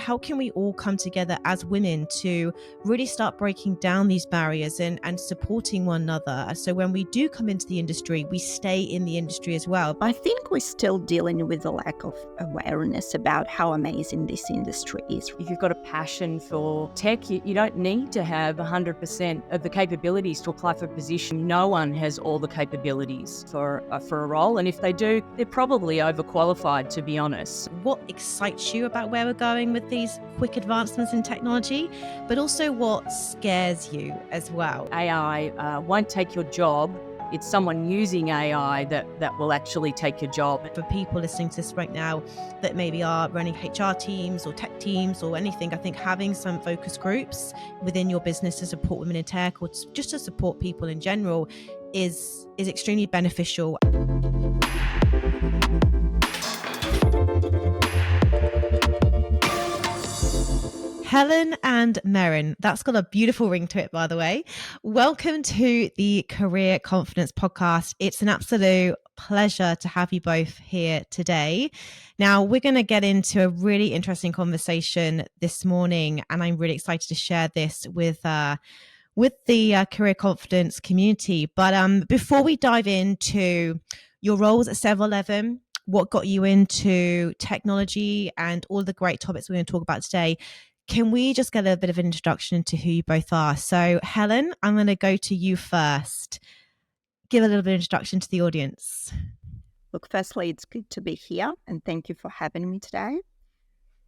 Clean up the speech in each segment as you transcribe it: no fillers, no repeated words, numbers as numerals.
how can we all come together as women to really start breaking down these barriers and supporting one another? So when we do come into the industry, we stay in the industry as well. I think we're still dealing with a lack of awareness about how amazing this industry is. If you've got a passion for tech, you don't need to have 100% of the capabilities to apply for a position. No one has all the capabilities for a role, and if they do, they're probably overqualified, to be honest. What excites you about where we're going with these quick advancements in technology, but also what scares you as well? AI won't take your job. It's someone using AI that will actually take your job. For people listening to this right now that maybe are running HR teams or tech teams or anything, I think having some focus groups within your business to support women in tech or just to support people in general is extremely beneficial. Helen and Merryn, that's got a beautiful ring to it, by the way. Welcome to the Career Confidence Podcast. It's an absolute pleasure to have you both here today. Now, we're going to get into a really interesting conversation this morning, and I'm really excited to share this with the Career Confidence community. But before we dive into your roles at 7-Eleven, what got you into technology and all the great topics we're going to talk about today, can we just get a bit of an introduction to who you both are? So, Helen, I'm going to go to you first. Give a little bit of introduction to the audience. Look, firstly, it's good to be here, and thank you for having me today.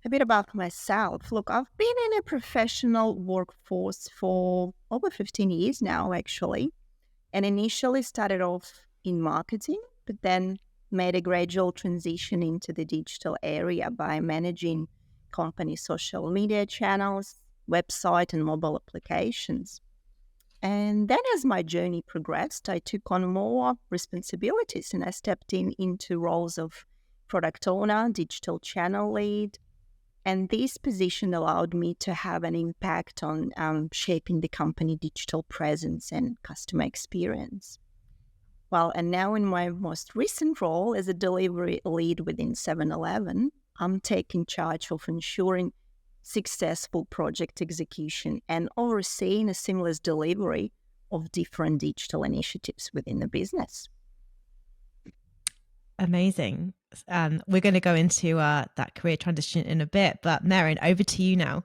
A bit about myself. Look, I've been in a professional workforce for over 15 years now, actually, and initially started off in marketing, but then made a gradual transition into the digital area by managing company social media channels, website and mobile applications. And then as my journey progressed, I took on more responsibilities and I stepped into roles of product owner, digital channel lead. And this position allowed me to have an impact on shaping the company digital presence and customer experience. Well, and now in my most recent role as a delivery lead within 7-Eleven, I'm taking charge of ensuring successful project execution and overseeing a seamless delivery of different digital initiatives within the business. Amazing. We're going to go into that career transition in a bit, but Merryn, over to you now.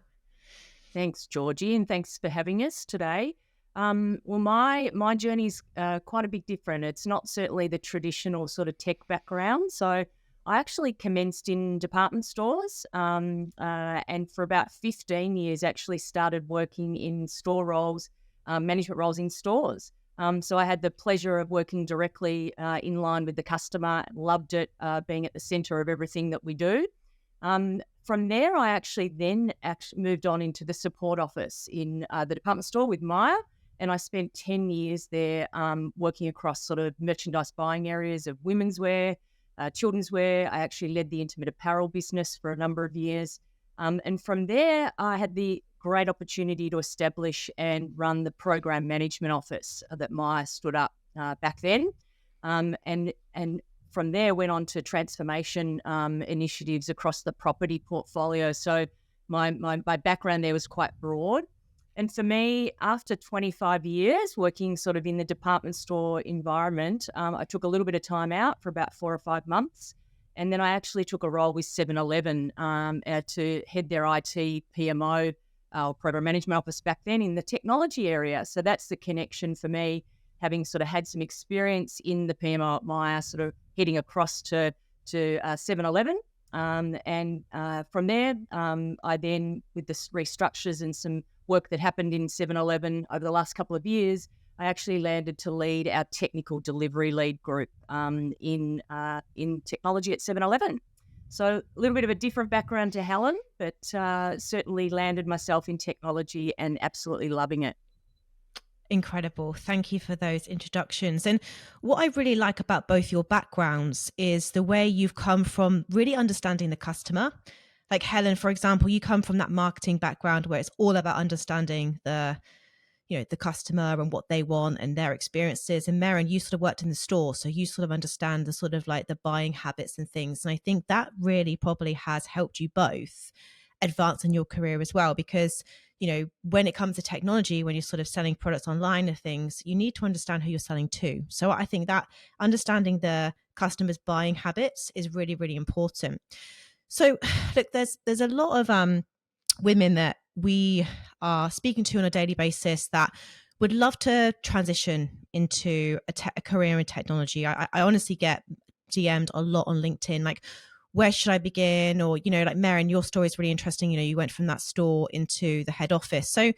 Thanks, Georgie, and thanks for having us today. Well, my journey's quite a bit different. It's not certainly the traditional sort of tech background. So I actually commenced in department stores and for about 15 years actually started working in store roles, management roles in stores. So I had the pleasure of working directly in line with the customer, loved it, being at the centre of everything that we do. From there, I actually then moved on into the support office in the department store with Myer, and I spent 10 years there working across sort of merchandise buying areas of women's wear, children's wear. I actually led the intimate apparel business for a number of years. And from there, I had the great opportunity to establish and run the program management office that Myer stood up back then. And from there, went on to transformation initiatives across the property portfolio. So my background there was quite broad. And for me, after 25 years working sort of in the department store environment, I took a little bit of time out for about 4 or 5 months. And then I actually took a role with 7-Eleven to head their IT PMO, program management office back then in the technology area. So that's the connection for me, having sort of had some experience in the PMO at Myer, sort of heading across to 7-Eleven. And from there, I then, with the restructures and some work that happened in 7-Eleven over the last couple of years, I actually landed to lead our technical delivery lead group in technology at 7-Eleven. So a little bit of a different background to Helen, but certainly landed myself in technology and absolutely loving it. Incredible. Thank you for those introductions. And what I really like about both your backgrounds is the way you've come from really understanding the customer. Like Helen, for example, you come from that marketing background where it's all about understanding the customer and what they want and their experiences. And Merryn, you sort of worked in the store, so you sort of understand the sort of like the buying habits and things. And I think that really probably has helped you both. advance in your career as well, because when it comes to technology, when you're sort of selling products online and things, you need to understand who you're selling to. So I think that understanding the customers' buying habits is really, really important. So look, there's a lot of women that we are speaking to on a daily basis that would love to transition into a career in technology. I honestly get DM'd a lot on LinkedIn, like, where should I begin? Or, like Merryn, your story is really interesting. You went from that store into the head office. So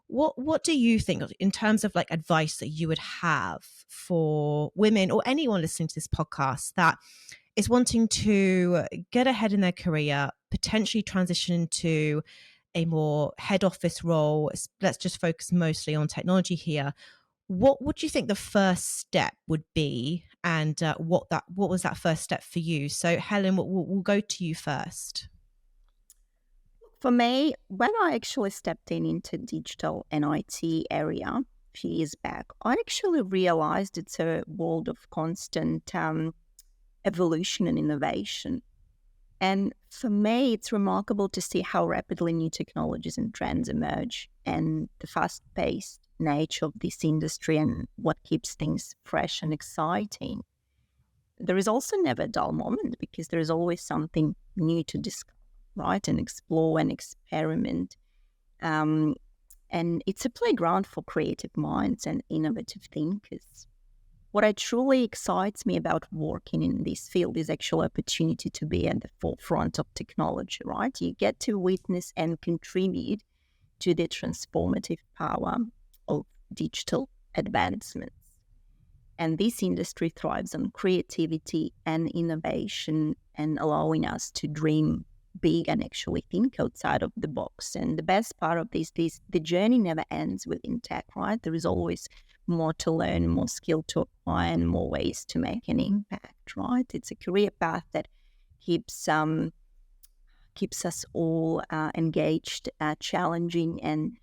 what do you think in terms of like advice that you would have for women or anyone listening to this podcast that is wanting to get ahead in their career, potentially transition to a more head office role? Let's just focus mostly on technology here. What would you think the first step would be, and what was that first step for you? So Helen, we'll go to you first. For me, when I actually stepped into digital and IT area a few years back, I actually realized it's a world of constant evolution and innovation. And for me, it's remarkable to see how rapidly new technologies and trends emerge, and the fast-paced nature of this industry and what keeps things fresh and exciting. There is also never a dull moment, because there is always something new to discover, right, and explore and experiment. And it's a playground for creative minds and innovative thinkers. What truly excites me about working in this field is actual opportunity to be at the forefront of technology, right? You get to witness and contribute to the transformative power of digital advancements. And this industry thrives on creativity and innovation, and allowing us to dream big and actually think outside of the box. And the best part of this is the journey never ends within tech, right? There is always more to learn, more skill to apply, and more ways to make an impact, right? It's a career path that keeps us all engaged, challenging, and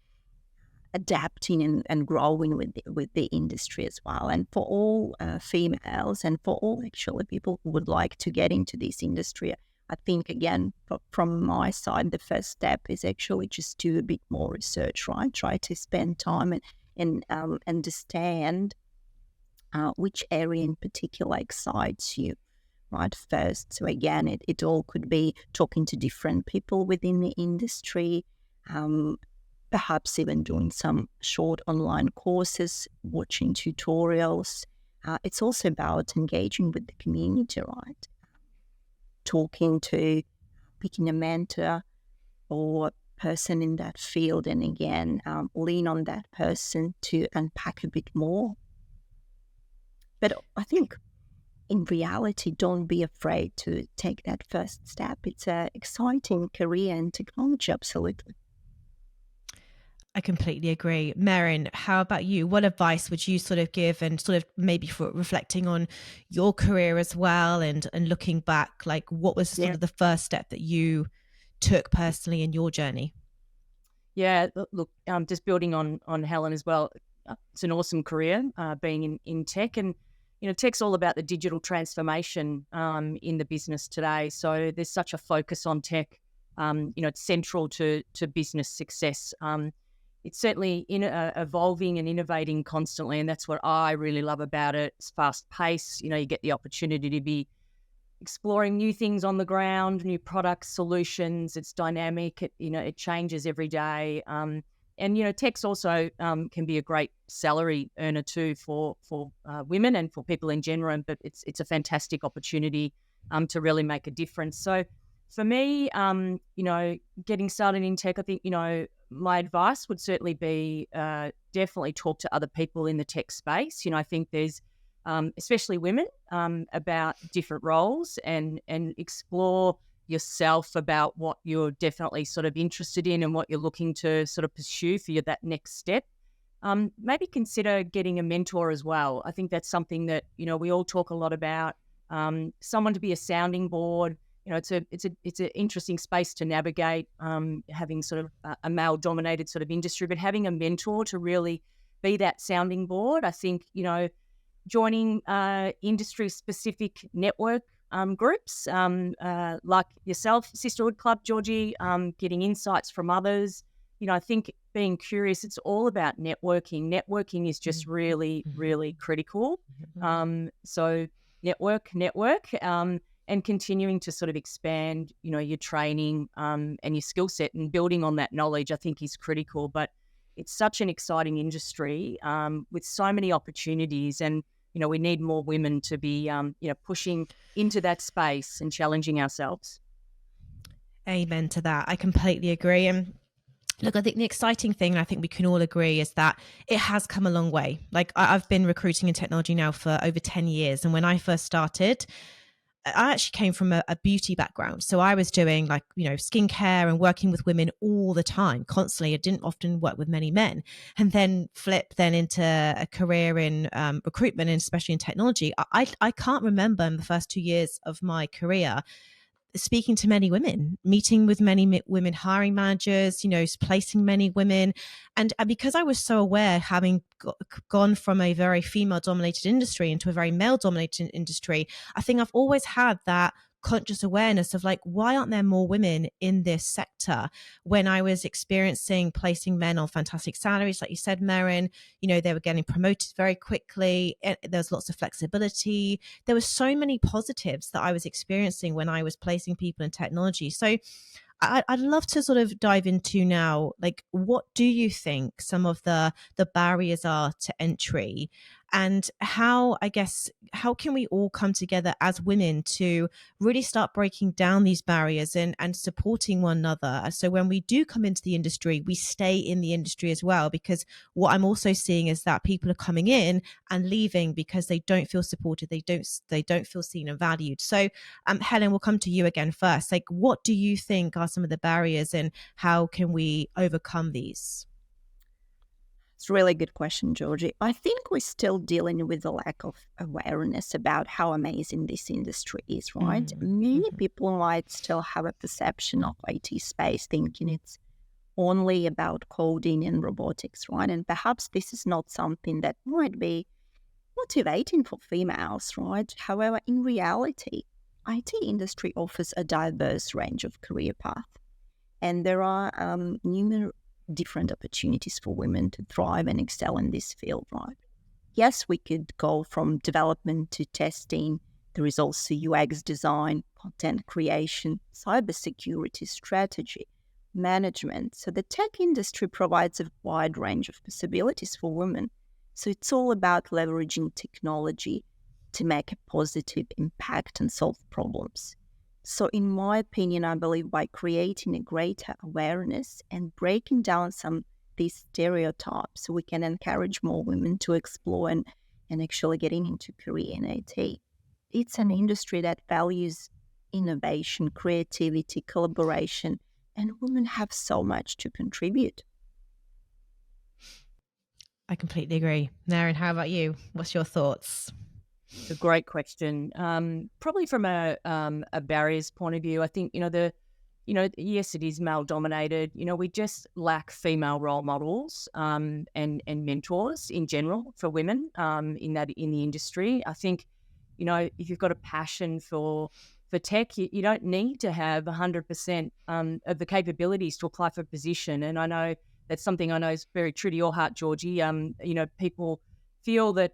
adapting and growing with the industry as well. And for all females, and for all actually people who would like to get into this industry, I think, again, from my side, the first step is actually just do a bit more research, right? Try to spend time and understand which area in particular excites you, right, first. So again, it all could be talking to different people within the industry, perhaps even doing some short online courses, watching tutorials. It's also about engaging with the community, right? Picking a mentor or person in that field, and again, lean on that person to unpack a bit more. But I think in reality, don't be afraid to take that first step. It's an exciting career in technology, absolutely. I completely agree. Merryn, how about you? What advice would you sort of give, and sort of maybe for reflecting on your career as well, and looking back, like what was sort of the first step that you took personally in your journey? Yeah, look, just building on Helen as well, it's an awesome career being in tech, and tech's all about the digital transformation in the business today. So there's such a focus on tech. It's central to business success. It's certainly evolving and innovating constantly, and that's what I really love about it. It's fast-paced. You get the opportunity to be exploring new things on the ground, new products, solutions. It's dynamic. It changes every day. And tech's also can be a great salary earner too for women and for people in general. But it's a fantastic opportunity to really make a difference. So for me, getting started in tech, I think my advice would certainly be definitely talk to other people in the tech space. I think there's especially women about different roles, and explore yourself about what you're definitely sort of interested in and what you're looking to sort of pursue for that next step. Maybe consider getting a mentor as well. I think that's something that we all talk a lot about. Someone to be a sounding board. It's an interesting space to navigate, having sort of a male-dominated sort of industry, but having a mentor to really be that sounding board. I think joining industry-specific network groups like yourself, Sisterhood Club, Georgie, getting insights from others. I think being curious, it's all about networking. Networking is just really, really critical. So network, and continuing to sort of expand, your training and your skill set, and building on that knowledge, I think, is critical. But it's such an exciting industry with so many opportunities, and we need more women to be pushing into that space and challenging ourselves. Amen to that. I completely agree. And look, I think the exciting thing, I think we can all agree, is that it has come a long way. Like, I've been recruiting in technology now for over 10 years. And when I first started, I actually came from a beauty background. So I was doing skincare and working with women all the time, constantly. I didn't often work with many men, and then flip into a career in recruitment, and especially in technology. I can't remember in the first 2 years of my career speaking to many women, meeting with many women hiring managers, placing many women. And because I was so aware, having gone from a very female dominated industry into a very male dominated industry, I think I've always had that conscious awareness of like, why aren't there more women in this sector? When I was experiencing placing men on fantastic salaries, like you said, Merryn, they were getting promoted very quickly. There's lots of flexibility. There were so many positives that I was experiencing when I was placing people in technology. So I'd love to sort of dive into now, like, what do you think some of the barriers are to entry, and how can we all come together as women to really start breaking down these barriers and supporting one another? So when we do come into the industry, we stay in the industry as well, because what I'm also seeing is that people are coming in and leaving because they don't feel supported. They don't feel seen and valued. So Helen, we'll come to you again first. Like, what do you think are some of the barriers, and how can we overcome these? It's a really good question, Georgie. I think we're still dealing with a lack of awareness about how amazing this industry is, right? Many people might still have a perception of IT space, thinking it's only about coding and robotics, right? And perhaps this is not something that might be motivating for females, right? However, in reality, IT industry offers a diverse range of career paths, and there are numerous different opportunities for women to thrive and excel in this field, right? Yes, we could go from development to testing. There is also UX design, content creation, cybersecurity, strategy, management. So the tech industry provides a wide range of possibilities for women. So it's all about leveraging technology to make a positive impact and solve problems. So in my opinion, I believe by creating a greater awareness and breaking down some these stereotypes, we can encourage more women to explore and actually getting into career in IT. It's an industry that values innovation, creativity, collaboration, and women have so much to contribute. I completely agree. Merryn, how about you? What's your thoughts? It's a great question. Probably from a barriers point of view, I think, yes, it is male dominated. We just lack female role models and mentors in general for women in the industry. I think, if you've got a passion for tech, you don't need to have 100% of the capabilities to apply for a position. And I know that's something I know is very true to your heart, Georgie. People feel that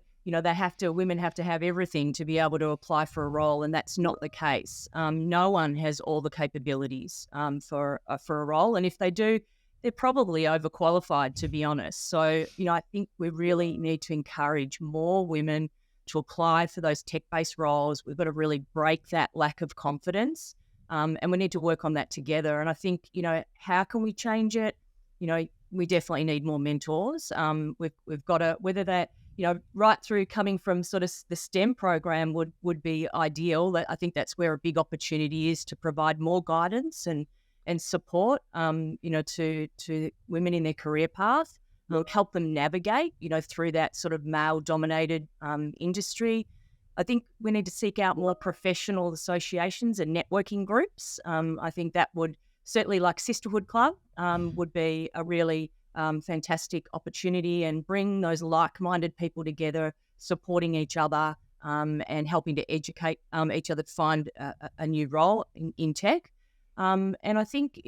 women have to have everything to be able to apply for a role, and that's not the case. No one has all the capabilities for a role, and if they do, they're probably overqualified, to be honest. So, I think we really need to encourage more women to apply for those tech-based roles. We've got to really break that lack of confidence, and we need to work on that together. And I think, how can we change it? We definitely need more mentors. We've got to, whether that, right through coming from sort of the STEM program would be ideal. I think that's where a big opportunity is, to provide more guidance and support, to women in their career path, help them navigate, through that sort of male-dominated industry. I think we need to seek out more professional associations and networking groups. I think that would certainly, like Sisterhood Club, would be a really fantastic opportunity, and bring those like-minded people together, supporting each other, and helping to educate each other to find a new role in tech. And I think,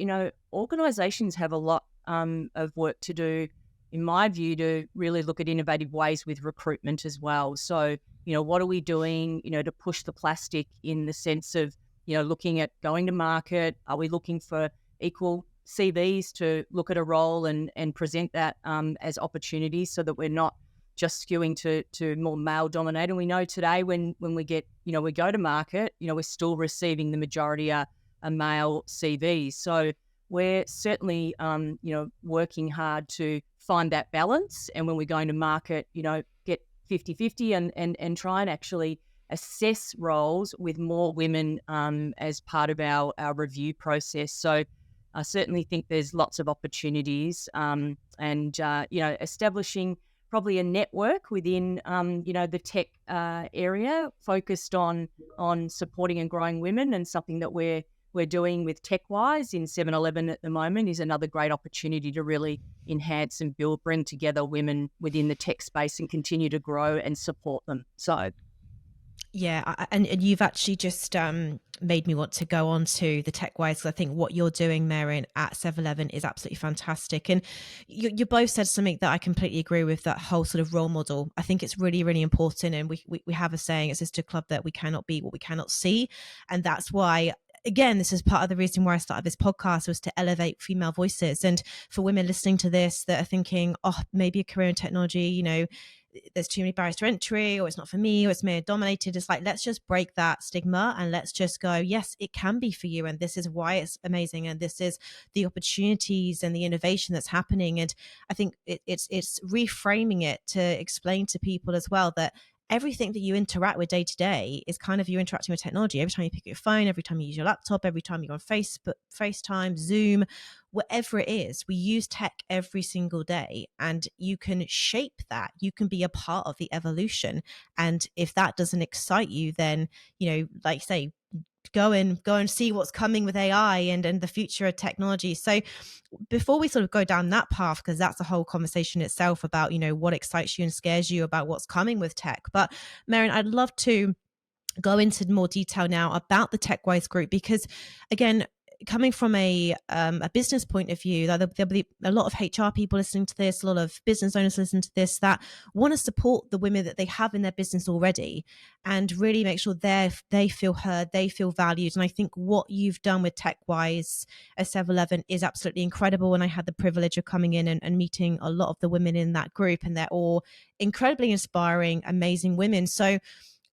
organisations have a lot of work to do, in my view, to really look at innovative ways with recruitment as well. So, what are we doing, to push the plastic in the sense of, looking at going to market? Are we looking for equal CVs to look at a role and present that as opportunities so that we're not just skewing to more male dominated? We know today when we get, we go to market, we're still receiving the majority are male CVs. So we're certainly, working hard to find that balance. And when we're going to market, get 50-50 and try and actually assess roles with more women as part of our review process. So I certainly think there's lots of opportunities and establishing probably a network within, the tech area focused on supporting and growing women, and something that we're doing with Tech W.I.S.E in 7-Eleven at the moment is another great opportunity to really enhance and bring together women within the tech space and continue to grow and support them. So, yeah, and you've actually just made me want to go on to the Tech W.I.S E, because I think what you're doing, Merryn, at 7-Eleven is absolutely fantastic. And you both said something that I completely agree with, that whole sort of role model. I think it's really, really important. And we have a saying at Sister Club that we cannot be what we cannot see. And that's why, again, this is part of the reason why I started this podcast, was to elevate female voices. And for women listening to this that are thinking, oh, maybe a career in technology, there's too many barriers to entry, or it's not for me, or it's male dominated. It's like, let's just break that stigma and let's just go, yes, it can be for you. And this is why it's amazing. And this is the opportunities and the innovation that's happening. And I think it's reframing it to explain to people as well that everything that you interact with day to day is kind of you interacting with technology. Every time you pick up your phone, every time you use your laptop, every time you go on Facebook, FaceTime, Zoom, whatever it is, we use tech every single day, and you can shape that. You can be a part of the evolution. And if that doesn't excite you, then, like say, go and see what's coming with AI and the future of technology. So before we sort of go down that path, because that's a whole conversation itself about, what excites you and scares you about what's coming with tech. But Merryn, I'd love to go into more detail now about the Tech W.I.S E group, because again, coming from a business point of view, there'll be a lot of HR people listening to this, a lot of business owners listening to this, that want to support the women that they have in their business already and really make sure they feel heard, they feel valued. And I think what you've done with Tech W.I.S E at 7-Eleven is absolutely incredible. And I had the privilege of coming in and meeting a lot of the women in that group, and they're all incredibly inspiring, amazing women. So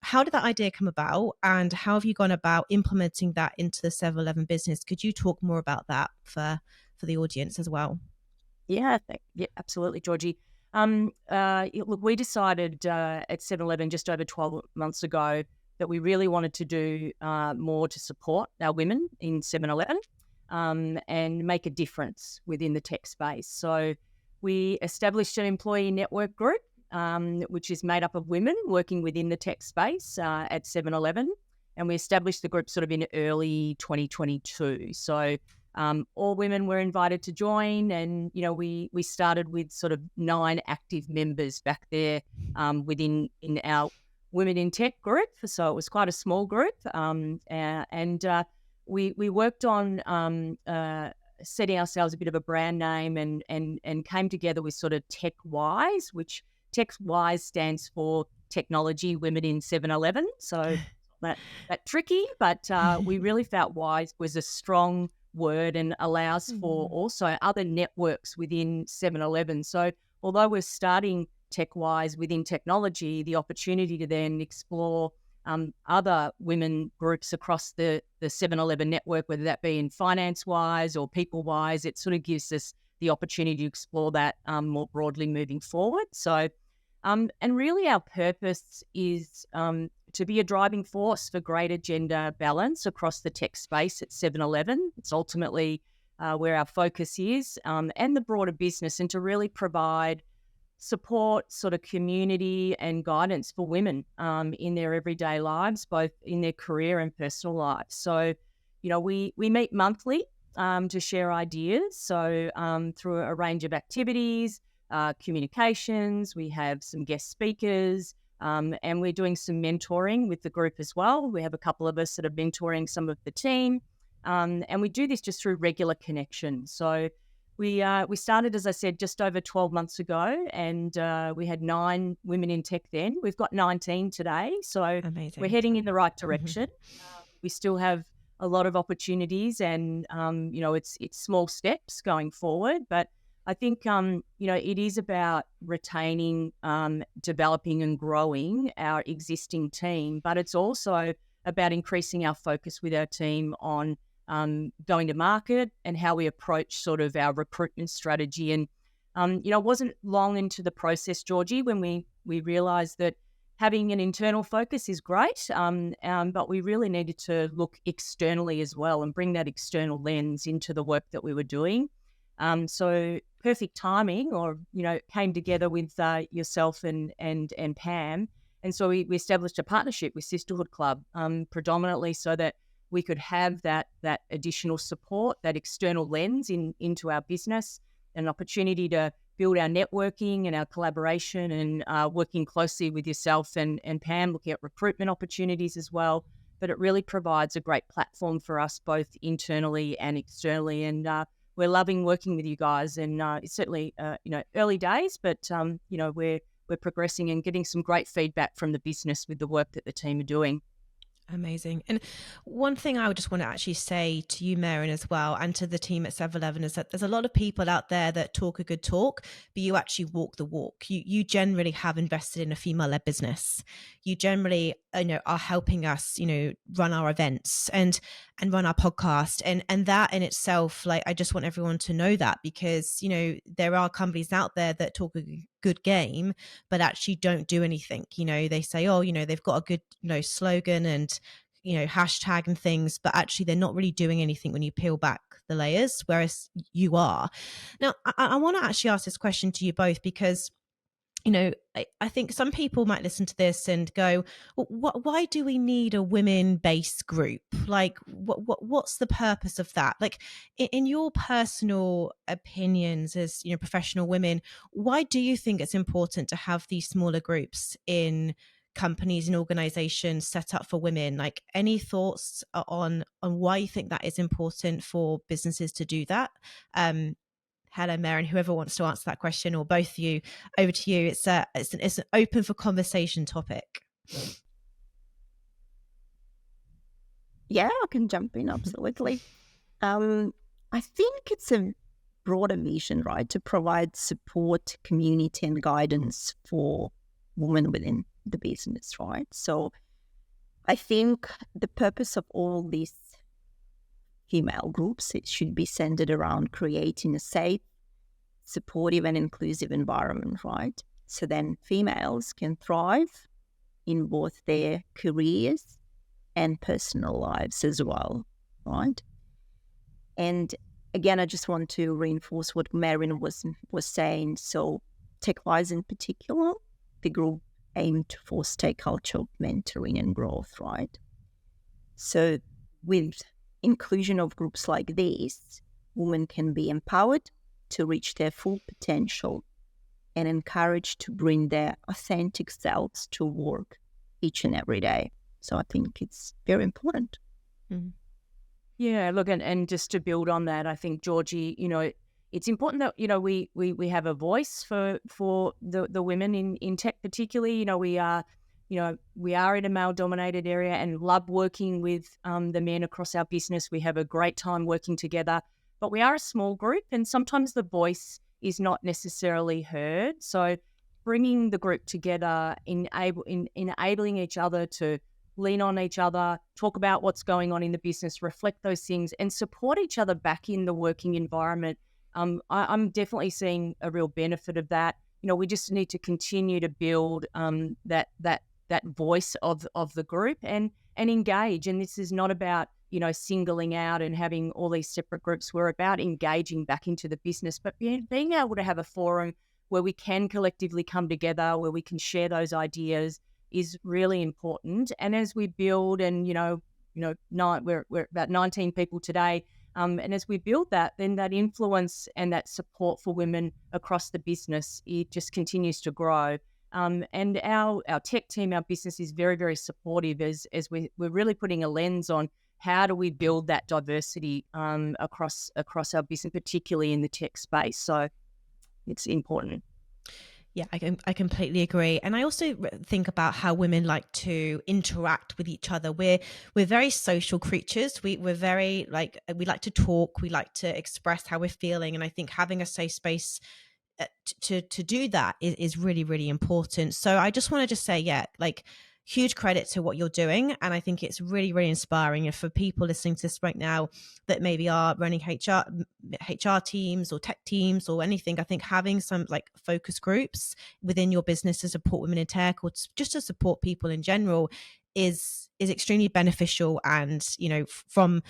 how did that idea come about, and how have you gone about implementing that into the 7-Eleven business? Could you talk more about that for the audience as well? Yeah, absolutely, Georgie. Look, we decided at 7-Eleven just over 12 months ago that we really wanted to do more to support our women in 7-Eleven and make a difference within the tech space. So we established an employee network group, which is made up of women working within the tech space at 7-Eleven. And we established the group sort of in early 2022. So all women were invited to join, and, we started with sort of 9 active members back there in our Women in Tech group. So it was quite a small group. We worked on setting ourselves a bit of a brand name and came together with sort of Tech W.I.S E, which Tech W.I.S E stands for Technology Women in 7-Eleven. So that tricky, but we really felt W.I.S E was a strong word and allows for also other networks within 7-Eleven. So although we're starting Tech W.I.S E within technology, the opportunity to then explore other women groups across the 7-Eleven network, whether that be in finance-wise or people-wise, it sort of gives us the opportunity to explore that more broadly moving forward. So, and really our purpose is to be a driving force for greater gender balance across the tech space at 7-Eleven. It's ultimately where our focus is, and the broader business, and to really provide support, sort of community and guidance for women in their everyday lives, both in their career and personal lives. So, we meet monthly to share ideas. So through a range of activities, communications, we have some guest speakers, And we're doing some mentoring with the group as well. We have a couple of us that are mentoring some of the team. And we do this just through regular connection. So we started, as I said, just over 12 months ago, and we had 9 women in tech then. We've got 19 today. So Amazing. we're heading in the right direction. We still have a lot of opportunities, and it's small steps going forward, but I think it is about retaining, developing and growing our existing team, but it's also about increasing our focus with our team on going to market and how we approach sort of our recruitment strategy. And it wasn't long into the process, Georgie, when we realised that having an internal focus is great, but we really needed to look externally as well and bring that external lens into the work that we were doing. So perfect timing, came together with yourself and Pam, and so we established a partnership with Sisterhood Club, predominantly so that we could have that additional support, that external lens into our business, an opportunity to build our networking and our collaboration, and working closely with yourself and Pam, looking at recruitment opportunities as well. But it really provides a great platform for us both internally and externally. And we're loving working with you guys. And it's certainly, early days, but, we're progressing and getting some great feedback from the business with the work that the team are doing. Amazing. And one thing I would just want to actually say to you, Merryn, as well, and to the team at 7-Eleven, is that there's a lot of people out there that talk a good talk, but you actually walk the walk. You generally have invested in a female-led business. You generally, are helping us, run our events and run our podcast. And that in itself, like, I just want everyone to know that, because, there are companies out there that talk a good game, but actually don't do anything. They say, they've got a good, slogan and, hashtag and things, but actually they're not really doing anything when you peel back the layers, whereas you are. Now, I want to actually ask this question to you both, because I think some people might listen to this and go, well, why do we need a women-based group? Like, what's the purpose of that? Like, in your personal opinions as, professional women, why do you think it's important to have these smaller groups in companies and organizations set up for women? Like, any thoughts on why you think that is important for businesses to do that? Helen, Merryn, whoever wants to answer that question, or both of you, over to you. It's an open for conversation topic. Yeah, I can jump in, absolutely. I think it's a broader mission, right, to provide support, community and guidance for women within the business, right? So I think the purpose of all these female groups, it should be centered around creating a safe, supportive and inclusive environment, right? So then females can thrive in both their careers and personal lives as well, right? And again, I just want to reinforce what Merryn was saying. So Tech W.I.S.E in particular, the group aimed to foster a culture of mentoring and growth, right? So with inclusion of groups like these, women can be empowered to reach their full potential and encouraged to bring their authentic selves to work each and every day. So I think it's very important. Mm-hmm. Yeah, look, and just to build on that, I think, Georgie, it's important that, we have a voice for the women in tech particularly. We are in a male-dominated area and love working with the men across our business. We have a great time working together, but we are a small group and sometimes the voice is not necessarily heard. So bringing the group together, enabling each other to lean on each other, talk about what's going on in the business, reflect those things and support each other back in the working environment. I'm definitely seeing a real benefit of that. We just need to continue to build that voice of the group and engage. And this is not about, singling out and having all these separate groups. We're about engaging back into the business, but being able to have a forum where we can collectively come together, where we can share those ideas is really important. And as we build and, we're about 19 people today. And as we build that, then that influence and that support for women across the business, it just continues to grow. And our tech team, our business is very, very supportive as we're really putting a lens on how do we build that diversity across our business, particularly in the tech space. So it's important. Yeah, I completely agree. And I also think about how women like to interact with each other. We're very social creatures. We're very we like to talk, we like to express how we're feeling. And I think having a safe space to do that is really, really important. So I just want to say, yeah, huge credit to what you're doing. And I think it's really, really inspiring. And for people listening to this right now that maybe are running HR teams or tech teams or anything, I think having some focus groups within your business to support women in tech or just to support people in general is extremely beneficial. And, from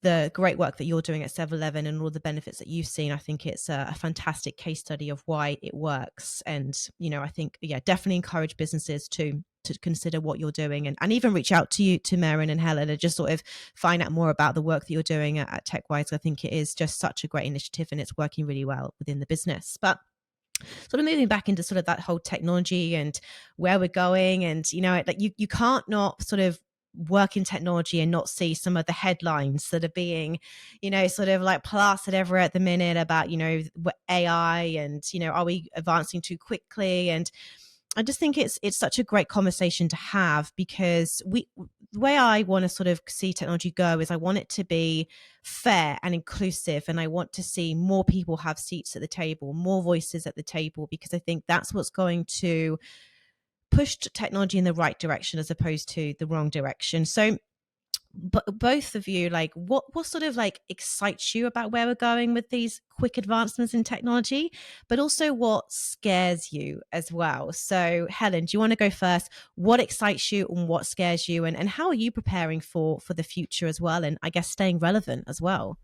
the great work that you're doing at 7-Eleven and all the benefits that you've seen, I think it's a fantastic case study of why it works. And, I think, definitely encourage businesses to consider what you're doing and even reach out to Merryn and Helen and just sort of find out more about the work that you're doing at Tech W.I.S.E. I think it is just such a great initiative and it's working really well within the business. But sort of moving back into sort of that whole technology and where we're going, and you can't not sort of work in technology and not see some of the headlines that are being sort of plastered everywhere at the minute about AI and are we advancing too quickly. And I just think it's such a great conversation to have, because the way I want to sort of see technology go is I want it to be fair and inclusive, and I want to see more people have seats at the table, more voices at the table, because I think that's what's going to push technology in the right direction as opposed to the wrong direction. So but both of you, what sort of excites you about where we're going with these quick advancements in technology, but also what scares you as well? So Helen, do you want to go first? What excites you and what scares you, and how are you preparing for the future as well, and I guess staying relevant as well?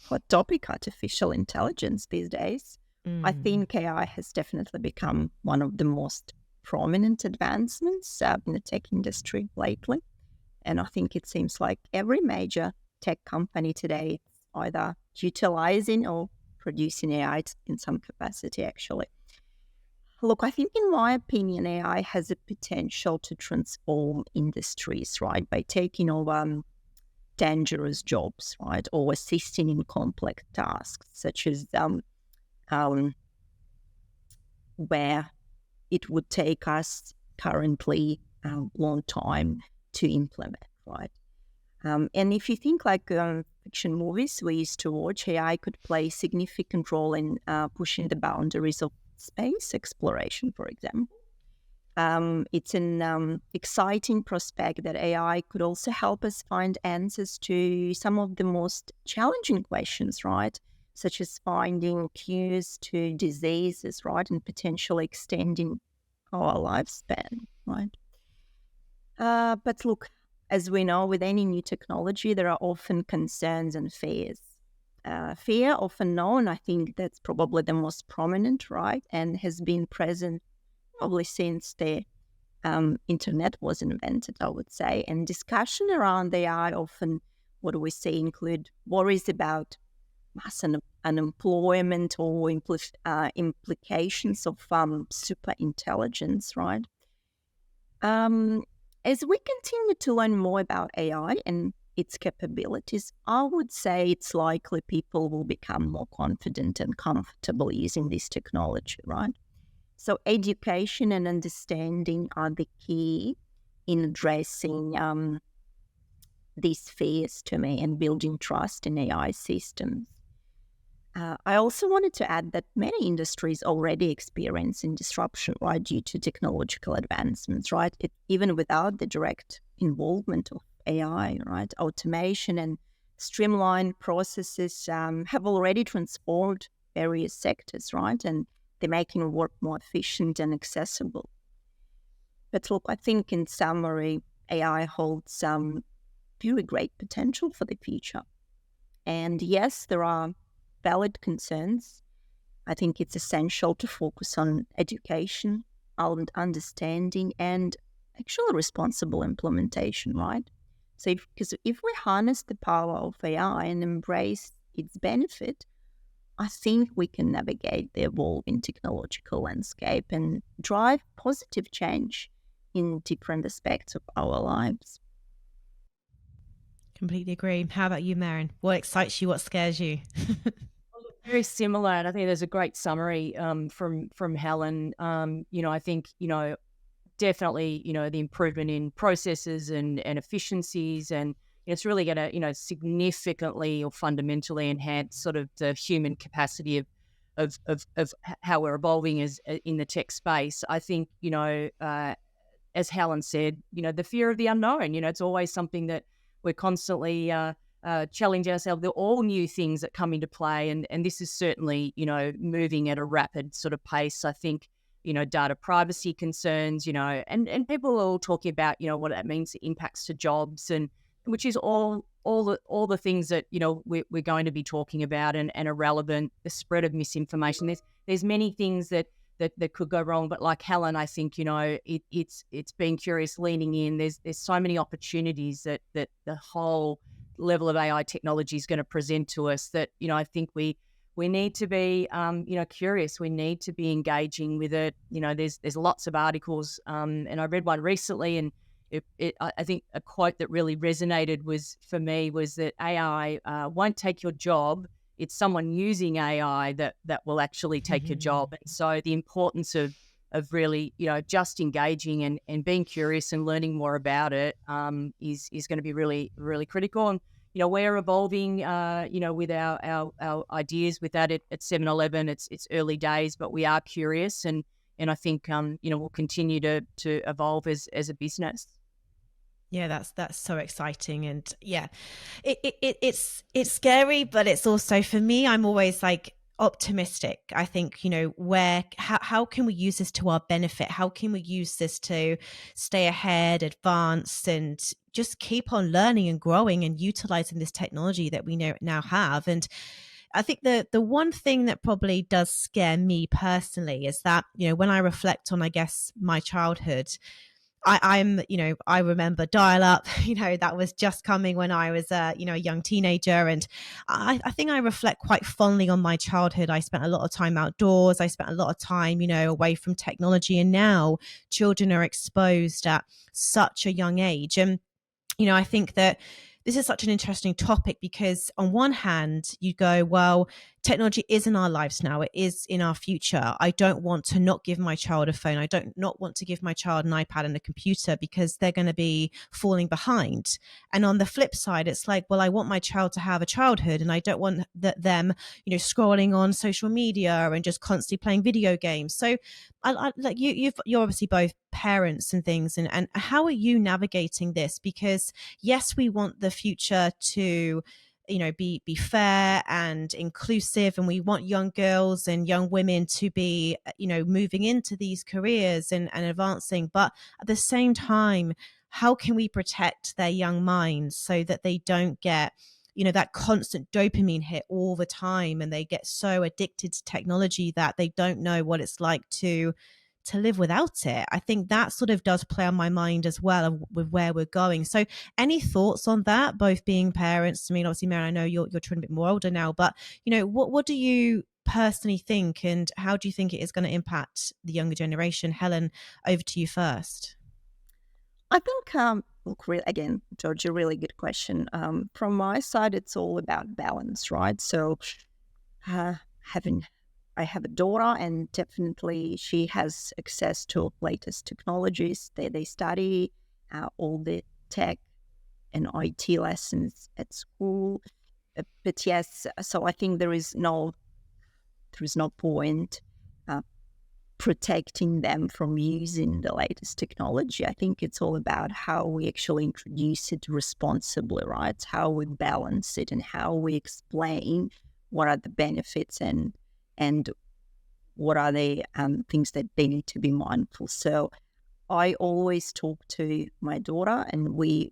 Hot topic, artificial intelligence these days. I think AI has definitely become one of the most prominent advancements in the tech industry lately. And I think it seems like every major tech company today is either utilizing or producing AI in some capacity, actually. Look, I think in my opinion, AI has a potential to transform industries, right, by taking over dangerous jobs, right, or assisting in complex tasks, such as where it would take us currently a long time to implement, right? And if you think fiction movies we used to watch, AI could play a significant role in pushing the boundaries of space exploration, for example. It's an exciting prospect that AI could also help us find answers to some of the most challenging questions, right? Such as finding cures to diseases, right? And potentially extending our lifespan, right? But look, as we know, with any new technology, there are often concerns and fears. Fear, often known, I think that's probably the most prominent, right? And has been present probably since the internet was invented, I would say. And discussion around AI often, what do we say, include worries about mass unemployment or implications of super intelligence, right? As we continue to learn more about AI and its capabilities, I would say it's likely people will become more confident and comfortable using this technology, right? So education and understanding are the key in addressing these fears to me and building trust in AI systems. I also wanted to add that many industries already experiencing disruption, right, due to technological advancements, right? Even without the direct involvement of AI, right? Automation and streamlined processes have already transformed various sectors, right? And they're making work more efficient and accessible. But look, I think in summary, AI holds some very great potential for the future. And yes, there are valid concerns. I think it's essential to focus on education, understanding, and actually responsible implementation, right? Because if we harness the power of AI and embrace its benefit, I think we can navigate the evolving technological landscape and drive positive change in different aspects of our lives. Completely agree. How about you, Merryn? What excites you? What scares you? Very similar, and I think there's a great summary from Helen. I think definitely the improvement in processes and efficiencies, and it's really going to significantly or fundamentally enhance sort of the human capacity of how we're evolving as in the tech space. I think as Helen said, the fear of the unknown. It's always something that we're constantly challenge ourselves. They're all new things that come into play, and this is certainly moving at a rapid sort of pace. I think data privacy concerns, and people are all talking about what that means, the impacts to jobs, and which is all the things that we're going to be talking about and are relevant. The spread of misinformation. There's many things that could go wrong, but like Helen, I think it's being curious, leaning in. There's so many opportunities that the whole level of AI technology is going to present to us that I think we need to be curious. We need to be engaging with it. There's lots of articles, and I read one recently, and I think a quote that really resonated for me was that AI won't take your job. It's someone using AI that will actually take your job. And so the importance of really, just engaging and being curious and learning more about it is going to be really, really critical. And, we're evolving, with our ideas with that at 7-Eleven. It's early days, but we are curious. And I think, we'll continue to evolve as a business. Yeah, that's so exciting, and yeah, it's scary, but it's also, for me, I'm always like optimistic. I think how can we use this to our benefit? How can we use this to stay ahead, advance, and just keep on learning and growing and utilizing this technology that we now have? And I think the one thing that probably does scare me personally is that when I reflect on, I guess, my childhood, I remember dial-up, that was just coming when I was, a young teenager. And I think I reflect quite fondly on my childhood. I spent a lot of time outdoors. I spent a lot of time, away from technology. And now children are exposed at such a young age. And, I think that this is such an interesting topic because on one hand, you go, well, technology is in our lives now. It is in our future. I don't want to not give my child a phone. I don't not want to give my child an iPad and a computer because they're going to be falling behind. And on the flip side, it's like, well, I want my child to have a childhood, and I don't want them, scrolling on social media and just constantly playing video games. So I like you're obviously both parents and things. And how are you navigating this? Because yes, we want the future to be fair and inclusive, and we want young girls and young women to be moving into these careers and advancing, but at the same time, how can we protect their young minds so that they don't get that constant dopamine hit all the time, and they get so addicted to technology that they don't know what it's like to live without it? I think that sort of does play on my mind as well with where we're going. So any thoughts on that, both being parents? I mean, obviously, Merryn, I know you're a bit more older now, but what do you personally think, and how do you think it is going to impact the younger generation? Helen, over to you first. I think, look, again, George, a really good question. From my side, it's all about balance, right? So I have a daughter, and definitely she has access to latest technologies. They study all the tech and IT lessons at school. But yes, so I think there is no point protecting them from using the latest technology. I think it's all about how we actually introduce it responsibly, right? How we balance it and how we explain what are the benefits and what are the things that they need to be mindful. So I always talk to my daughter, and we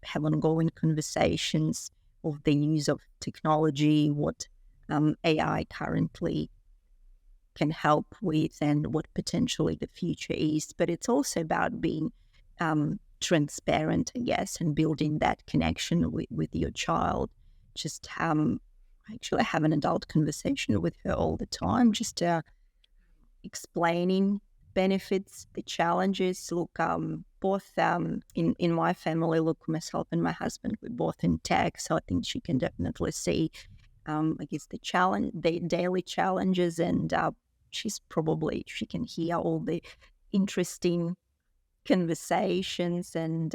have ongoing conversations of the use of technology, what AI currently can help with, and what potentially the future is. But it's also about being transparent, I guess, and building that connection with your child. Just I actually have an adult conversation with her all the time, just explaining benefits, the challenges. Look, both in my family, look, myself and my husband, we're both in tech, so I think she can definitely see, I guess, the daily challenges, and she can hear all the interesting conversations, and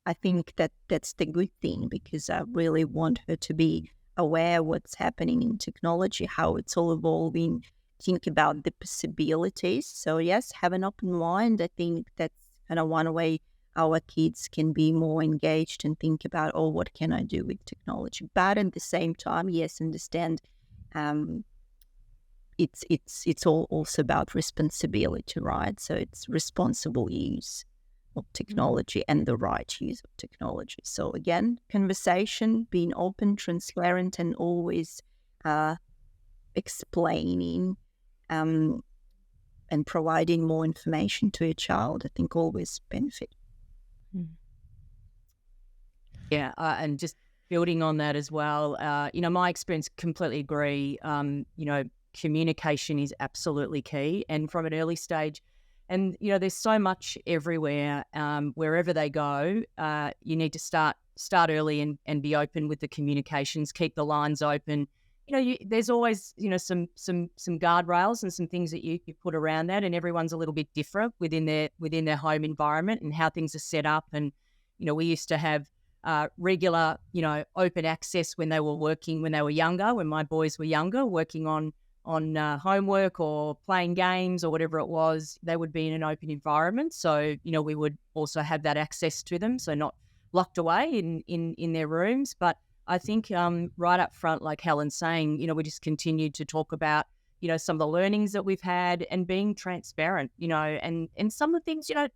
I think that's the good thing, because I really want her to be aware what's happening in technology, how it's all evolving, think about the possibilities. So yes, have an open mind. I think that's kind of one way our kids can be more engaged and think about, oh, what can I do with technology? But at the same time, yes, understand it's all also about responsibility, right? So it's responsible use of technology and the right use of technology. So again, conversation, being open, transparent, and always explaining and providing more information to a child, I think always benefit. Yeah, and just building on that as well, my experience, completely agree. Communication is absolutely key, and from an early stage. And, there's so much everywhere, wherever they go, you need to start early and be open with the communications, keep the lines open. There's always, some guardrails and some things that you put around that, and everyone's a little bit different within their home environment and how things are set up. And, we used to have regular, open access when they were younger, when my boys were younger, working on homework or playing games or whatever it was. They would be in an open environment. So, we would also have that access to them. So not locked away in their rooms. But I think right up front, like Helen's saying, we just continued to talk about, some of the learnings that we've had, and being transparent, and some of the things, not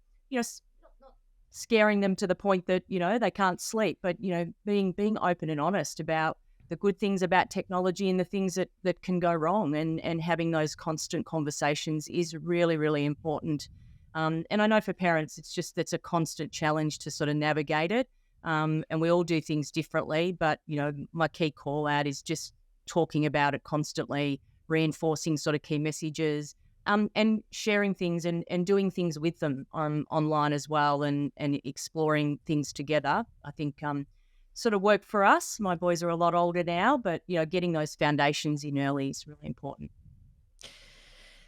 scaring them to the point that, they can't sleep, but, being open and honest about the good things about technology and the things that can go wrong, and having those constant conversations is really, really important. And I know for parents, it's a constant challenge to sort of navigate it. And we all do things differently, but, my key call out is just talking about it constantly, reinforcing sort of key messages, and sharing things and doing things with them online as well, and exploring things together. I think sort of worked for us. My boys are a lot older now, but, getting those foundations in early is really important.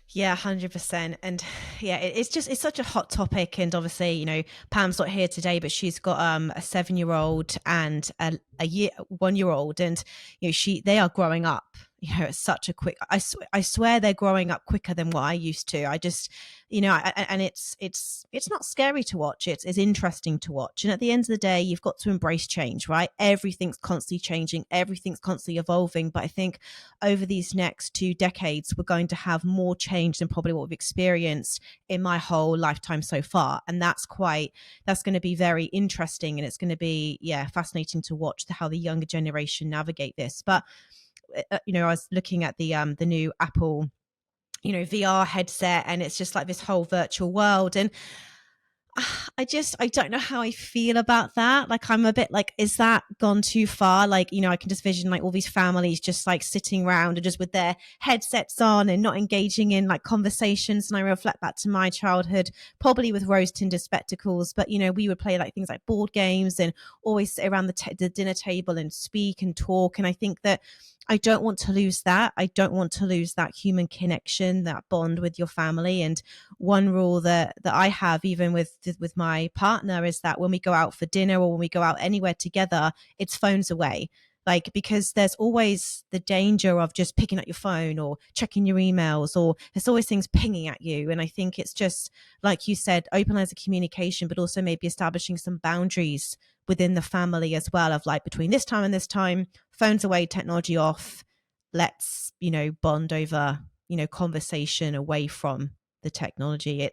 Yeah, 100%. And yeah, it's such a hot topic. And obviously, Pam's not here today, but she's got a 7-year-old and a 1-year-old, and they are growing up. It's such a quick. I swear they're growing up quicker than what I used to. I just, and it's not scary to watch. It's interesting to watch. And at the end of the day, you've got to embrace change, right? Everything's constantly changing. Everything's constantly evolving. But I think over these next 2 decades, we're going to have more change than probably what we've experienced in my whole lifetime so far. And that's going to be very interesting. And it's going to be, fascinating to watch how the younger generation navigate this. But I was looking at the new Apple, VR headset, and it's just like this whole virtual world. And I don't know how I feel about that. Like, I'm a bit like, is that gone too far? Like, I can just vision like all these families just like sitting around and just with their headsets on and not engaging in like conversations. And I reflect back to my childhood, probably with rose-tinted spectacles, but we would play like things like board games and always sit around the dinner table and speak and talk. And I think that I don't want to lose that. I don't want to lose that human connection, that bond with your family. And one rule that I have, even with my partner, is that when we go out for dinner or when we go out anywhere together, it's phones away. Like, because there's always the danger of just picking up your phone or checking your emails, or there's always things pinging at you. And I think it's just, like you said, open lines of communication, but also maybe establishing some boundaries within the family as well, of like, between this time and this time, phones away, technology off. Let's, bond over, conversation away from the technology.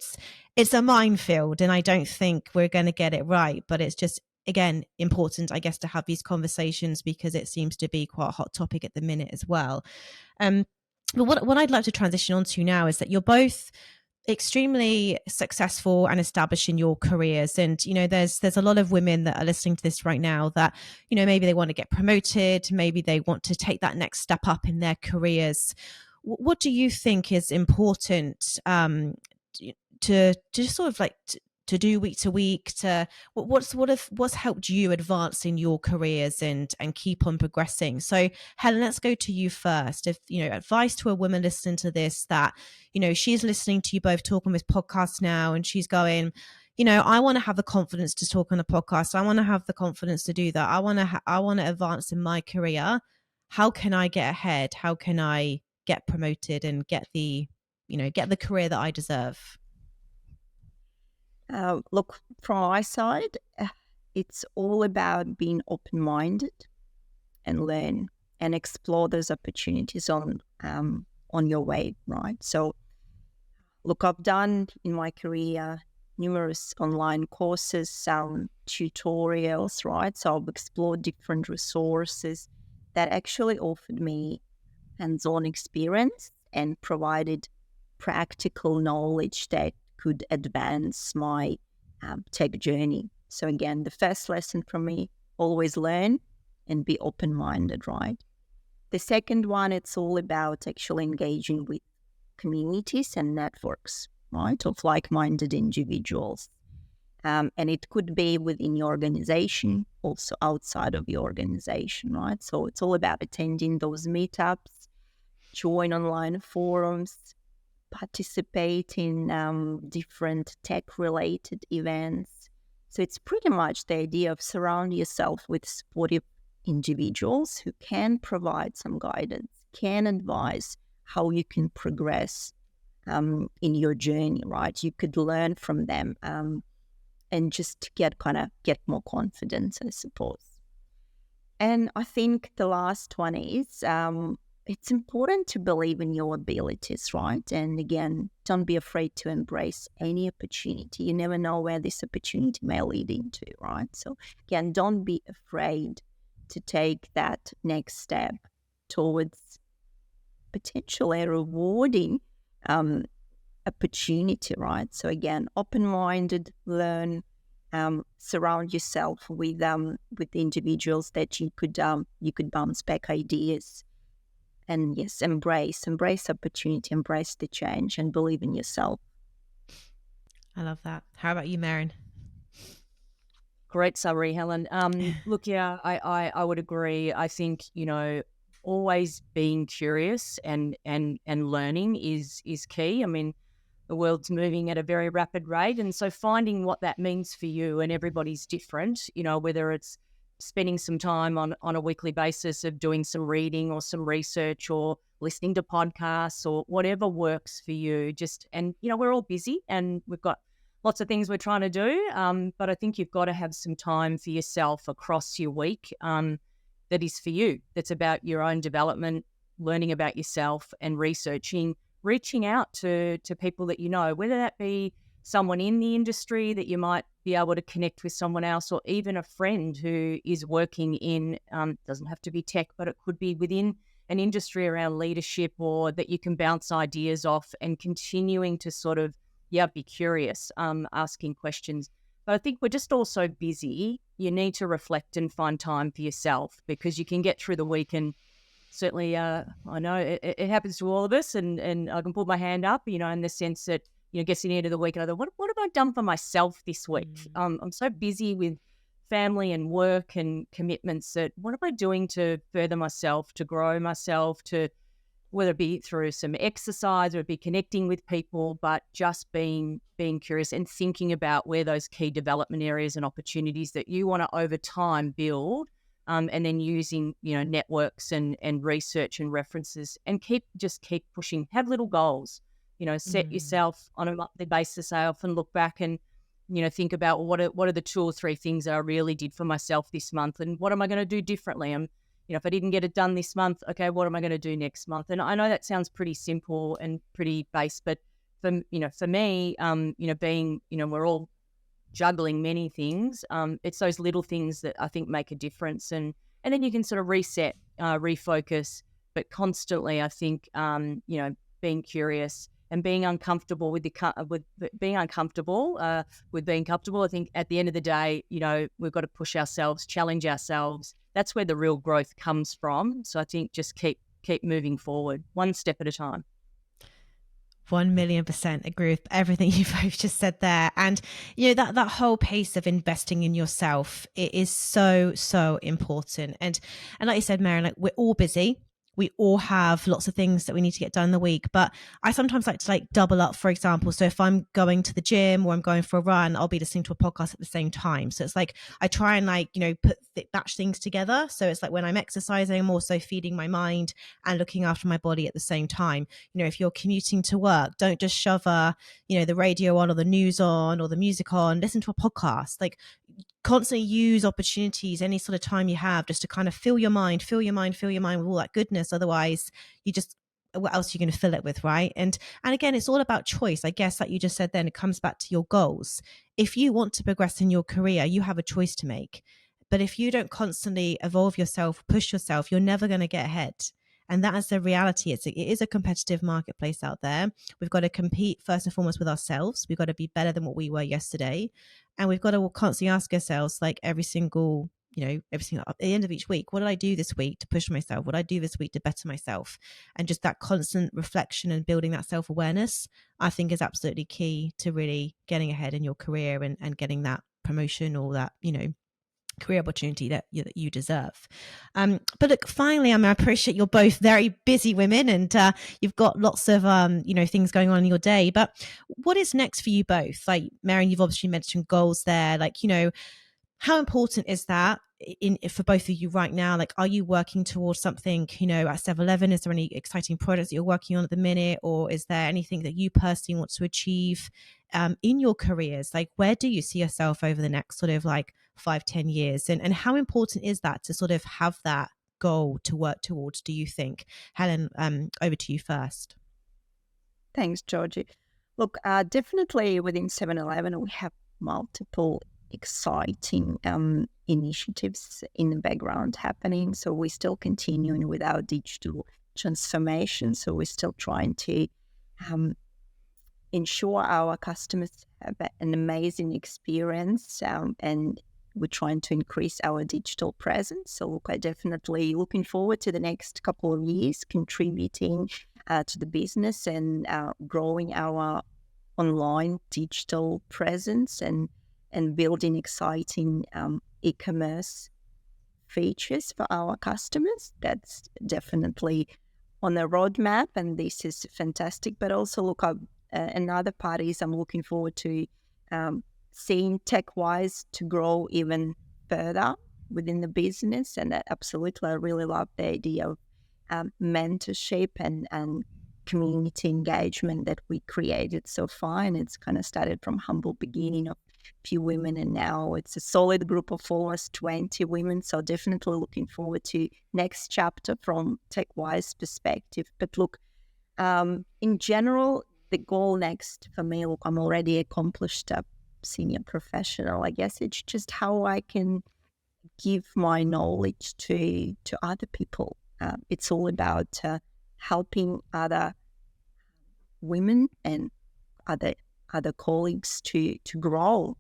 It's a minefield, and I don't think we're going to get it right, but it's just, again, important, I guess, to have these conversations, because it seems to be quite a hot topic at the minute as well. But what I'd like to transition on to now is that you're both extremely successful and established in your careers, and there's a lot of women that are listening to this right now that maybe they want to get promoted, maybe they want to take that next step up in their careers. What do you think is important to just sort of like to do week to week, to what's helped you advance in your careers and keep on progressing? So Helen, let's go to you first. If advice to a woman listening to this, that she's listening to you both talk on this podcast now, and she's going, I want to have the confidence to talk on a podcast, I want to have the confidence to do that, I want to advance in my career. How can I get ahead? How can I get promoted and get the career that I deserve? Look, from my side, it's all about being open-minded and learn and explore those opportunities on your way, right? So, look, I've done in my career numerous online courses, some tutorials, right? So I've explored different resources that actually offered me hands-on experience and provided practical knowledge that could advance my tech journey. So again, the first lesson from me, always learn and be open-minded, right? The second one, it's all about actually engaging with communities and networks, right, of like-minded individuals. And it could be within your organization, also outside of your organization, right? So it's all about attending those meetups, join online forums, participate in different tech-related events. So it's pretty much the idea of surround yourself with supportive individuals who can provide some guidance, can advise how you can progress in your journey, right? You could learn from them and just get more confidence, I suppose. And I think the last one is it's important to believe in your abilities, right? And again, don't be afraid to embrace any opportunity. You never know where this opportunity may lead into, right? So again, don't be afraid to take that next step towards potentially rewarding opportunity, right? So again, open-minded, learn, surround yourself with individuals that you could bounce back ideas. And yes, embrace opportunity, embrace the change, and believe in yourself. I love that. How about you, Merryn? Great summary, Helen. Look, yeah, I would agree. I think, always being curious and learning is key. I mean, the world's moving at a very rapid rate, and so finding what that means for you, and everybody's different, whether it's spending some time on a weekly basis of doing some reading or some research or listening to podcasts or whatever works for you. And we're all busy and we've got lots of things we're trying to do, but I think you've got to have some time for yourself across your week that is for you, that's about your own development, learning about yourself and researching, reaching out to people that whether that be someone in the industry that you might be able to connect with someone else, or even a friend who is working in, doesn't have to be tech, but it could be within an industry around leadership, or that you can bounce ideas off, and continuing to sort of, be curious, asking questions. But I think we're just all so busy. You need to reflect and find time for yourself, because you can get through the week, and certainly I know it happens to all of us, and I can put my hand up, in the sense that, gets to the end of the week and I thought, what have I done for myself this week? I'm so busy with family and work and commitments that what am I doing to further myself, to grow myself, to whether it be through some exercise or it be connecting with people, but just being curious and thinking about where those key development areas and opportunities that you want to over time build, and then using, networks and research and references, and keep pushing, have little goals. Set yourself on a monthly basis. I often look back and, think about what are the 2 or 3 things that I really did for myself this month, and what am I going to do differently? If I didn't get it done this month, okay, what am I going to do next month? And I know that sounds pretty simple and pretty base, but for me, being, we're all juggling many things. It's those little things that I think make a difference, and then you can sort of reset, refocus, but constantly, I think, being curious and being uncomfortable with being uncomfortable with being comfortable. I think at the end of the day, we've got to push ourselves, challenge ourselves. That's where the real growth comes from. So I think just keep moving forward, one step at a time. 1,000,000% agree with everything you both just said there. And that whole pace of investing in yourself, it is so important. And like you said, Merryn, like, we're all busy. We all have lots of things that we need to get done in the week, but I sometimes like to double up, for example. So if I'm going to the gym or I'm going for a run, I'll be listening to a podcast at the same time. So it's like I try and batch things together. So it's like when I'm exercising, I'm also feeding my mind and looking after my body at the same time. If you're commuting to work, don't just shove the radio on or the news on or the music on. Listen to a podcast. Like, constantly use opportunities any sort of time you have just to kind of fill your mind with all that goodness. Otherwise, what else are you going to fill it with, right? And again, it's all about choice. I guess, like you just said, then it comes back to your goals. If you want to progress in your career, you have a choice to make. But if you don't constantly evolve yourself, push yourself, you're never going to get ahead. And that is the reality. It is a competitive marketplace out there. We've got to compete first and foremost with ourselves. We've got to be better than what we were yesterday. And we've got to constantly ask ourselves, like at the end of each week, what did I do this week to push myself? What did I do this week to better myself? And just that constant reflection and building that self-awareness, I think, is absolutely key to really getting ahead in your career and getting that promotion or that, career opportunity that you deserve. But look, finally, I appreciate you're both very busy women and you've got lots of things going on in your day. But what is next for you both? Like, Merryn, you've obviously mentioned goals there. Like, how important is that for both of you right now? Like, are you working towards something, at 7-Eleven? Is there any exciting projects that you're working on at the minute? Or is there anything that you personally want to achieve in your careers? Like, where do you see yourself over the next sort of 5-10 years? And how important is that to sort of have that goal to work towards, do you think? Helen, over to you first. Thanks, Georgie. Look, definitely within 7-Eleven, we have multiple exciting initiatives in the background happening. So we're still continuing with our digital transformation. So we're still trying to ensure our customers have an amazing experience, and we're trying to increase our digital presence. So look, I definitely looking forward to the next couple of years contributing to the business and growing our online digital presence and building exciting e-commerce features for our customers. That's definitely on the roadmap, and this is fantastic. But also, look, another part is I'm looking forward to seeing Tech W.I.S.E to grow even further within the business, and that absolutely, I really love the idea of mentorship and community engagement that we created so far. And it's kind of started from humble beginning of few women, and now it's a solid group of almost 20 women. So definitely looking forward to next chapter from Tech W.I.S.E perspective. But look, in general, the goal next for me, look, I'm already accomplished a senior professional. I guess it's just how I can give my knowledge to other people. It's all about helping other women and other colleagues to grow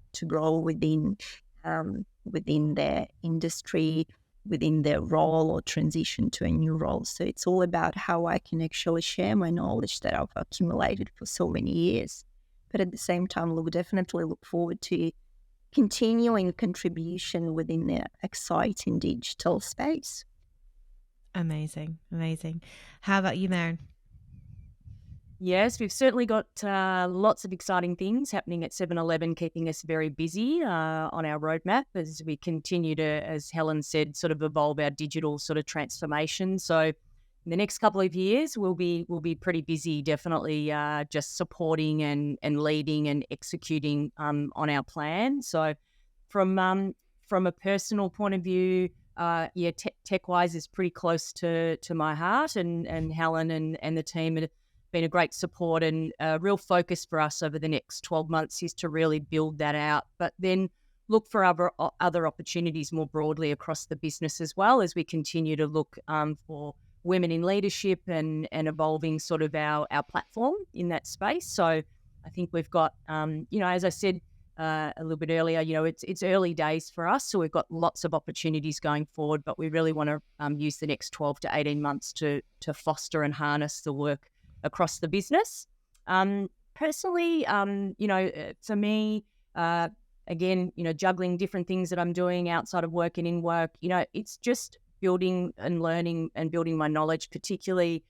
within their industry, within their role, or transition to a new role. So it's all about how I can actually share my knowledge that I've accumulated for so many years. But at the same time, we'll definitely look forward to continuing contribution within the exciting digital space. Amazing. How about you, Merryn? Yes, we've certainly got lots of exciting things happening at 7-Eleven, keeping us very busy on our roadmap as we continue to, as Helen said, sort of evolve our digital sort of transformation. So in the next couple of years, we'll be pretty busy, definitely just supporting and leading and executing on our plan. So from a personal point of view, Tech W.I.S.E is pretty close to my heart, and Helen and the team have been a great support, and a real focus for us over the next 12 months is to really build that out, but then look for other opportunities more broadly across the business as well, as we continue to look for women in leadership and evolving sort of our platform in that space. So I think we've got, as I said a little bit earlier, it's early days for us. So we've got lots of opportunities going forward, but we really want to use the next 12 to 18 months to foster and harness the work across the business. Personally, for me, again, juggling different things that I'm doing outside of work and in work, it's just building and learning and building my knowledge, particularly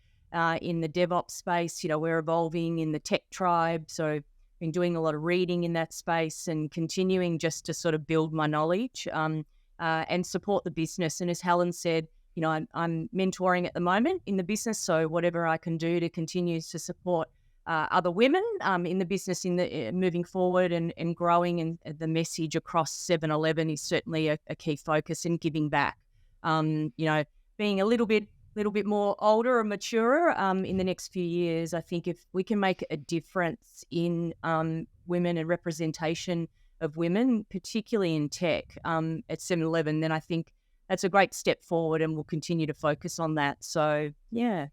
in the DevOps space. We're evolving in the tech tribe. So been doing a lot of reading in that space and continuing just to sort of build my knowledge and support the business. And as Helen said, I'm mentoring at the moment in the business. So whatever I can do to continue to support other women in the business in the moving forward and growing, and the message across 7-Eleven is certainly a key focus, in giving back. Being a little bit more older and maturer in the next few years, I think if we can make a difference in women and representation of women, particularly in tech at 7-Eleven, then I think that's a great step forward, and we'll continue to focus on that. So, yeah.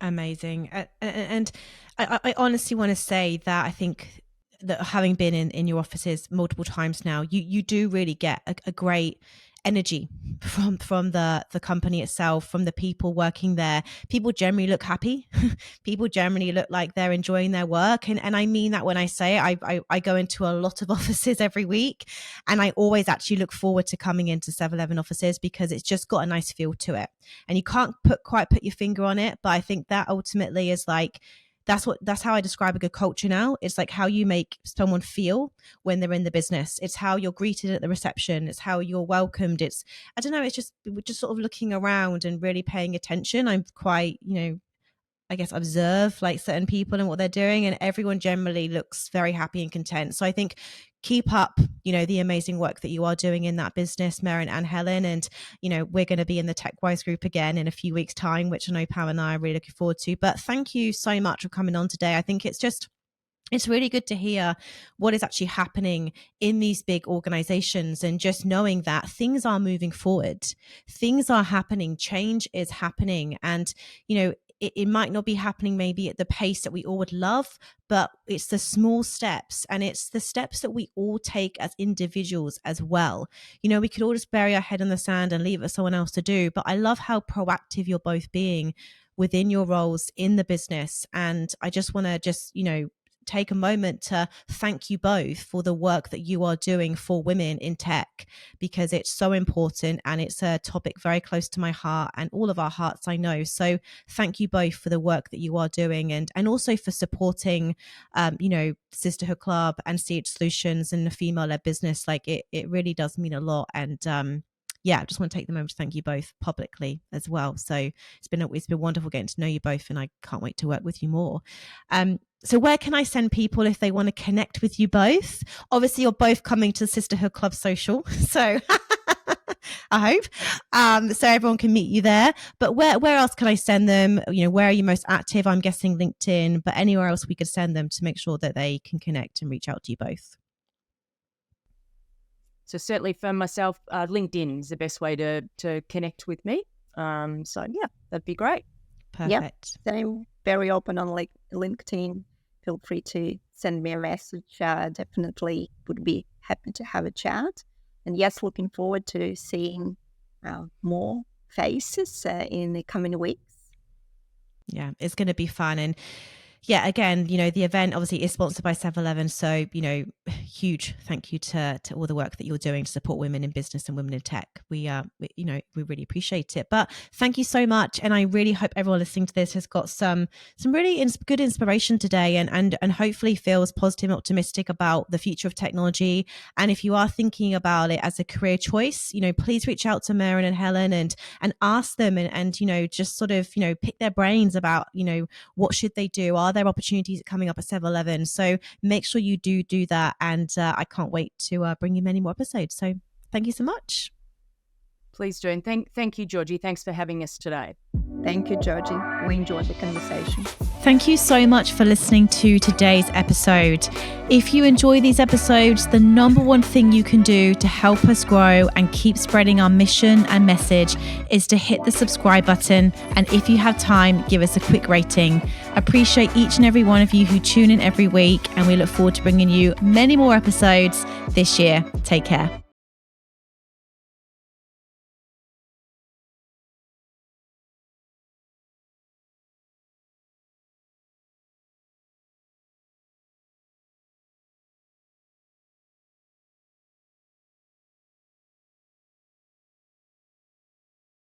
Amazing. And I honestly want to say that I think that having been in your offices multiple times now, you do really get a great energy from the company itself, from the people working there. People generally look happy. People generally look like they're enjoying their work. And I mean that when I say it. I go into a lot of offices every week, and I always actually look forward to coming into 7-Eleven offices because it's just got a nice feel to it. And you can't quite put your finger on it, but I think that ultimately is like, that's how I describe a good culture now. It's like how you make someone feel when they're in the business. It's how you're greeted at the reception. It's how you're welcomed. It's, I don't know, it's just, we're just sort of looking around and really paying attention. I'm quite, I guess, observe like certain people and what they're doing, and everyone generally looks very happy and content. So I think keep up, the amazing work that you are doing in that business, Merryn and Helen. And, we're going to be in the Tech W.I.S.E group again in a few weeks' time, which I know Pam and I are really looking forward to. But thank you so much for coming on today. I think it's really good to hear what is actually happening in these big organizations, and just knowing that things are moving forward. Things are happening. Change is happening. And, it might not be happening maybe at the pace that we all would love, but it's the small steps, and it's the steps that we all take as individuals as well. We could all just bury our head in the sand and leave it for someone else to do. But I love how proactive you're both being within your roles in the business. And I just want to take a moment to thank you both for the work that you are doing for women in tech, because it's so important and it's a topic very close to my heart and all of our hearts, I know. So thank you both for the work that you are doing, and also for supporting, Sisterhood Club and CH Solutions and the female-led business. Like it really does mean a lot. And I just want to take the moment to thank you both publicly as well. So it's been wonderful getting to know you both, and I can't wait to work with you more. So where can I send people if they want to connect with you both? Obviously, you're both coming to Sisterhood Club Social, so I hope so everyone can meet you there. But where else can I send them? Where are you most active? I'm guessing LinkedIn, but anywhere else we could send them to make sure that they can connect and reach out to you both. So certainly for myself, LinkedIn is the best way to connect with me. That'd be great. Perfect. Yeah, I'm very open on LinkedIn. Feel free to send me a message. Definitely would be happy to have a chat. And yes, looking forward to seeing more faces in the coming weeks. Yeah, it's going to be fun. And yeah, again, the event obviously is sponsored by 7-Eleven. So, huge thank you to all the work that you're doing to support women in business and women in tech. We really appreciate it. But thank you so much. And I really hope everyone listening to this has got some really good inspiration today, and hopefully feels positive and optimistic about the future of technology. And if you are thinking about it as a career choice, please reach out to Merryn and Helen and ask them and just sort of, pick their brains about, what should they do? Are there opportunities coming up at 7-Eleven? So make sure you do that. And I can't wait to bring you many more episodes. So thank you so much. Please do. And thank you, Georgie. Thanks for having us today. Thank you, Georgie. We enjoyed the conversation. Thank you so much for listening to today's episode. If you enjoy these episodes, the number one thing you can do to help us grow and keep spreading our mission and message is to hit the subscribe button. And if you have time, give us a quick rating. Appreciate each and every one of you who tune in every week, and we look forward to bringing you many more episodes this year. Take care.